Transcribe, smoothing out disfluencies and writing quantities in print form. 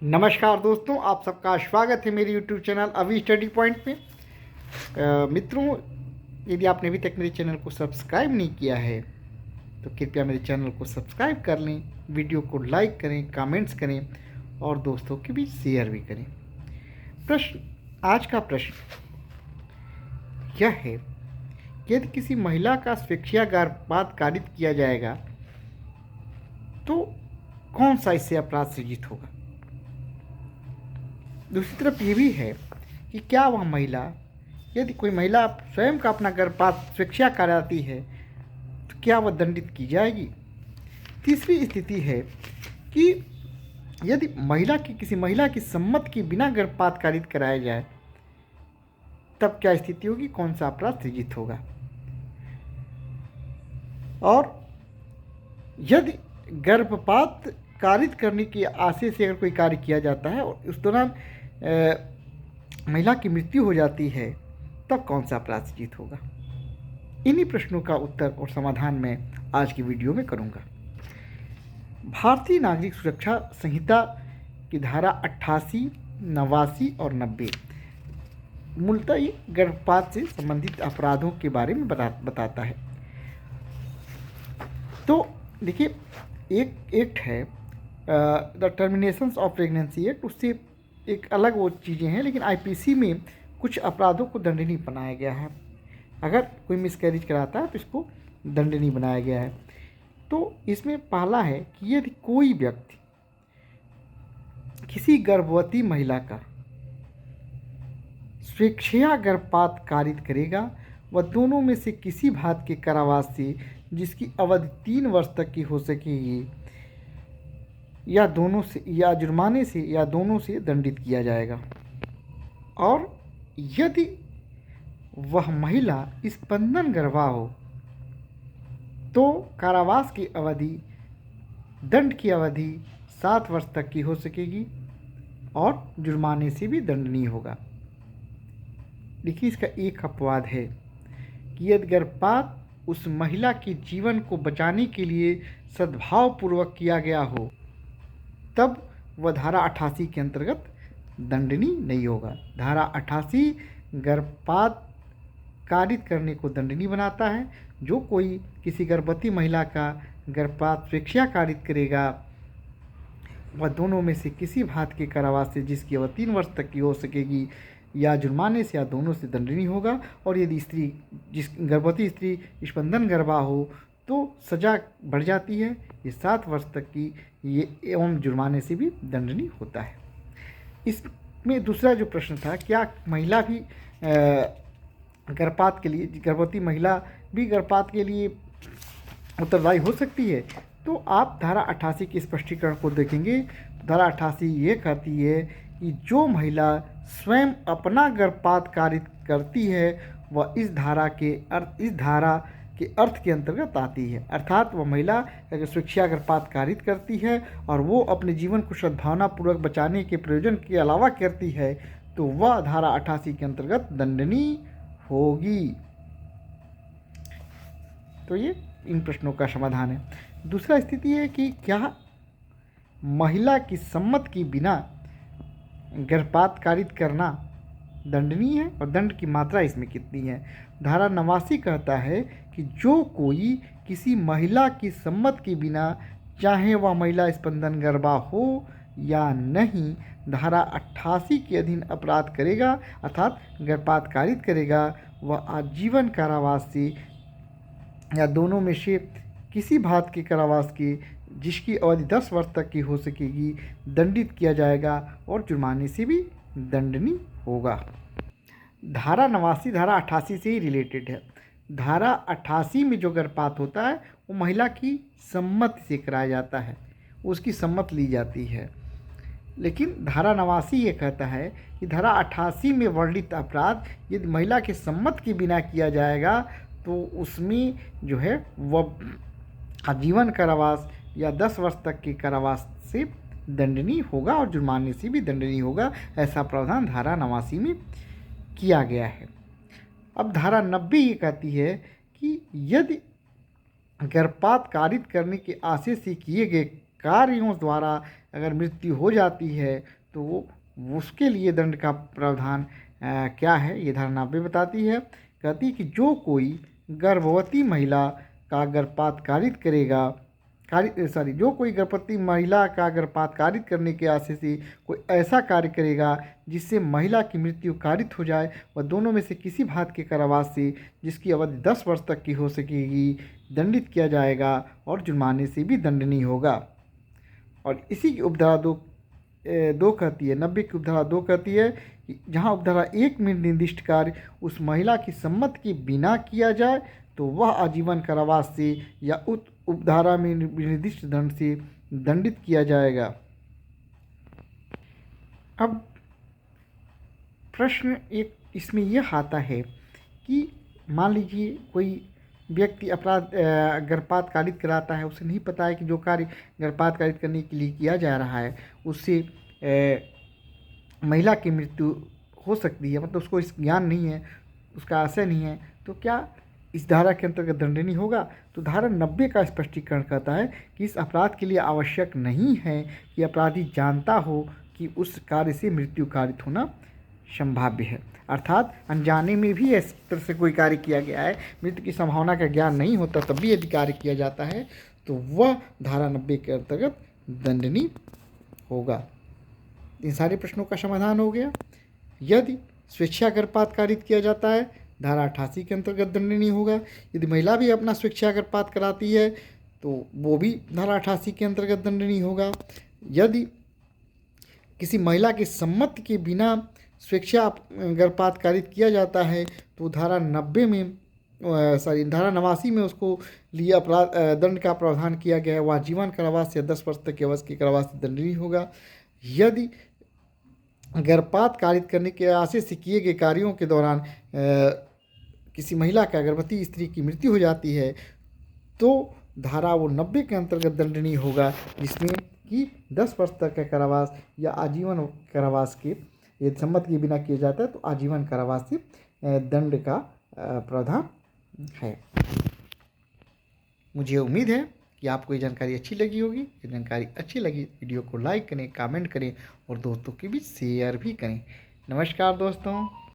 नमस्कार दोस्तों, आप सबका स्वागत है मेरे YouTube चैनल अभी स्टडी पॉइंट में। मित्रों, यदि आपने अभी तक मेरे चैनल को सब्सक्राइब नहीं किया है तो कृपया मेरे चैनल को सब्सक्राइब कर लें, वीडियो को लाइक करें, कमेंट्स करें और दोस्तों के बीच शेयर भी करें। आज का प्रश्न यह है कि यदि किसी महिला का स्वेच्छा गर्भपात कारित किया जाएगा तो कौन सा इससे अपराध सृजित होगा। दूसरी तरफ ये भी है कि क्या वह महिला, यदि कोई महिला स्वयं का अपना गर्भपात स्वेच्छा कराती है तो क्या वह दंडित की जाएगी। तीसरी स्थिति है कि यदि किसी महिला की सम्मति के बिना गर्भपात कारित कराया जाए तब क्या स्थिति होगी, कौन सा अपराध सृजित होगा। और यदि गर्भपात कारित करने के आशय से अगर कोई कार्य किया जाता है और उस दौरान महिला की मृत्यु हो जाती है तब कौन सा अपराध सृजित होगा। इन्हीं प्रश्नों का उत्तर और समाधान मैं आज की वीडियो में करूंगा। भारतीय नागरिक सुरक्षा संहिता की धारा 88, 89 और 90 मूलतः ये गर्भपात से संबंधित अपराधों के बारे में बताता है। तो देखिए, एक एक्ट है the terminations of pregnancy act, उससे एक अलग वो चीज़ें हैं, लेकिन आईपीसी में कुछ अपराधों को दंडनीय बनाया गया है। अगर कोई मिसकैरेज कराता है तो इसको दंडनीय बनाया गया है। तो इसमें पहला है कि यदि कोई व्यक्ति किसी गर्भवती महिला का स्वेच्छया गर्भपात कारित करेगा व दोनों में से किसी भात के कारावास से जिसकी अवधि 3 वर्ष तक की हो सकेगी या दोनों से, या जुर्माने से, या दोनों से दंडित किया जाएगा। और यदि वह महिला स्पंदन गर्भा हो तो कारावास की अवधि, दंड की अवधि 7 वर्ष तक की हो सकेगी और जुर्माने से भी दंडनीय होगा। देखिए, इसका एक अपवाद है कि यदि गर्भपात उस महिला के जीवन को बचाने के लिए सद्भावपूर्वक किया गया हो तब वह धारा 88 के अंतर्गत दंडनीय नहीं होगा। धारा 88 गर्भपात कारित करने को दंडनीय बनाता है। जो कोई किसी गर्भवती महिला का गर्भपात स्वेच्छा कारित करेगा वह दोनों में से किसी भात के कारावास से जिसकी अवधि 3 वर्ष तक की हो सकेगी या जुर्माने से या दोनों से दंडनीय होगा। और यदि गर्भवती स्त्री स्पंदन गर्भा हो तो सजा बढ़ जाती है, ये 7 वर्ष तक की, ये एवं जुर्माने से भी दंडनीय होता है। इसमें दूसरा जो प्रश्न था, क्या महिला भी गर्भपात के लिए, गर्भवती महिला भी गर्भपात के लिए उत्तरदायी हो सकती है। तो आप धारा 88 के स्पष्टीकरण को देखेंगे। धारा 88 ये कहती है कि जो महिला स्वयं अपना गर्भपात कारित करती है वह इस धारा के अर्थ के अंतर्गत आती है। अर्थात वह महिला अगर स्वेच्छा गर्भपात कारित करती है और वो अपने जीवन को सद्भावनापूर्वक बचाने के प्रयोजन के अलावा करती है तो वह धारा 88 के अंतर्गत दंडनीय होगी। तो ये इन प्रश्नों का समाधान है। दूसरा स्थिति है कि क्या महिला की सम्मति के बिना गर्भपात कारित करना दंडनीय है और दंड की मात्रा इसमें कितनी है। धारा 89 कहता है कि जो कोई किसी महिला की सम्मति के बिना, चाहे वह महिला स्पंदन गर्भा हो या नहीं, धारा 88 के अधीन अपराध करेगा अर्थात गर्भपात कारित करेगा, वह आजीवन कारावास से या दोनों में से किसी भात के कारावास के जिसकी अवधि 10 वर्ष तक की हो सकेगी दंडित किया जाएगा और जुर्माने से भी दंडनीय होगा। धारा 89 धारा 88 से ही रिलेटेड है। धारा 88 में जो गर्भपात होता है वो महिला की सम्मति से कराया जाता है, उसकी सम्मति ली जाती है। लेकिन धारा 89 ये कहता है कि धारा 88 में वर्णित अपराध यदि महिला के सम्मति के बिना किया जाएगा तो उसमें जो है वह आजीवन कारावास या 10 वर्ष तक के कारावास से दंडनीय होगा और जुर्माने से भी दंडनीय होगा। ऐसा प्रावधान धारा 89 में किया गया है। अब धारा 90 ये कहती है कि यदि गर्भपात कारित करने के आशय से किए गए कार्यों द्वारा अगर मृत्यु हो जाती है तो उसके लिए दंड का प्रावधान क्या है, ये धारा 90 बताती है। कहती है कि जो कोई गर्भवती महिला का गर्भपात कारित करेगा, जो कोई गर्भवती महिला का गर्भपात कारित करने के आशय से कोई ऐसा कार्य करेगा जिससे महिला की मृत्यु कारित हो जाए वह दोनों में से किसी भांति के कारावास से जिसकी अवधि 10 वर्ष तक की हो सकेगी दंडित किया जाएगा और जुर्माने से भी दंडनीय होगा। और इसी की उपधारा दो कहती है, 90 की उपधारा 2 कहती है कि जहाँ उपधारा 1 में निर्दिष्ट कार्य उस महिला की सम्मति के बिना किया जाए तो वह आजीवन कारावास से या उस उपधारा में निर्दिष्ट दंड से दंडित किया जाएगा। अब प्रश्न एक इसमें यह आता है कि मान लीजिए कोई व्यक्ति अपराध गर्भपात कारित कराता है, उसे नहीं पता है कि जो कार्य गर्भपात कारित करने के लिए किया जा रहा है उससे महिला की मृत्यु हो सकती है, मतलब उसको इस ज्ञान नहीं है, उसका आशय नहीं है, तो क्या इस धारा के अंतर्गत दंडनीय होगा? तो धारा 90 का स्पष्टीकरण कहता है कि इस अपराध के लिए आवश्यक नहीं है कि अपराधी जानता हो कि उस कार्य से मृत्यु कारित होना संभाव्य है। अर्थात अनजाने में भी इस तरह से कोई कार्य किया गया है, मृत्यु की संभावना का ज्ञान नहीं होता तब भी यदि कार्य किया जाता है तो वह धारा 90 के अंतर्गत दंडनीय होगा। इन सारे प्रश्नों का समाधान हो गया। यदि स्वेच्छा गर्भपात कारित किया जाता है धारा 88 के अंतर्गत दंडनीय होगा। यदि महिला भी अपना स्वेच्छा गर्भपात कराती है तो वो भी धारा 88 के अंतर्गत दंडनीय होगा। यदि किसी महिला की सम्मति के बिना स्वेच्छा गर्भपात कारित किया जाता है तो धारा 89 में उसको लिए अपराध दंड का प्रावधान किया गया है, वह आजीवन कारावास या 10 वर्ष तक के अवधि के कारावास से दंडनीय होगा। यदि गर्भपात कारित करने के आशय से किए गए कार्यों के दौरान किसी महिला का गर्भवती स्त्री की मृत्यु हो जाती है तो धारा वो 90 के अंतर्गत दंडनीय होगा, जिसमें कि 10 वर्ष तक का कारावास या आजीवन कारावास के यदि सम्मति के बिना किया जाता है तो आजीवन कारावास से दंड का प्रावधान है। मुझे उम्मीद है कि आपको ये जानकारी अच्छी लगी होगी। ये जानकारी अच्छी लगी वीडियो को लाइक करें, कमेंट करें और दोस्तों के बीच शेयर भी करें। नमस्कार दोस्तों।